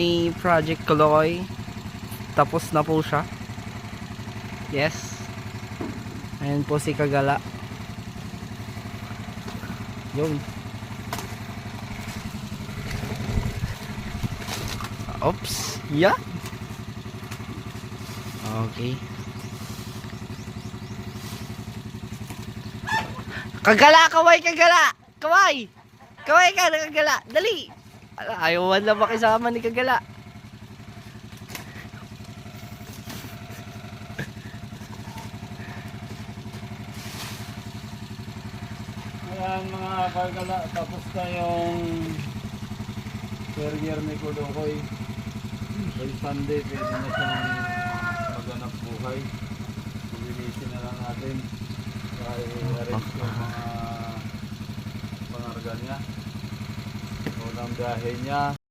May Project Koloy. Tapos na po siya. Yes. Ayan po si Kagala. Yung. Oops. Yeah. Okay. Kagala, kaway, Kagala. Kaway. Kaway ka, Kagala. Dali. Ayaw wala makisama ni Kagala. Ayan mga Kagala, tapos na yung career ni Kulukoy. By Sunday, pwede na siyang maghanap buhay. Lilinisin na lang natin. Dahil arrange yung mga pangarga niya. Unang biyahe niya.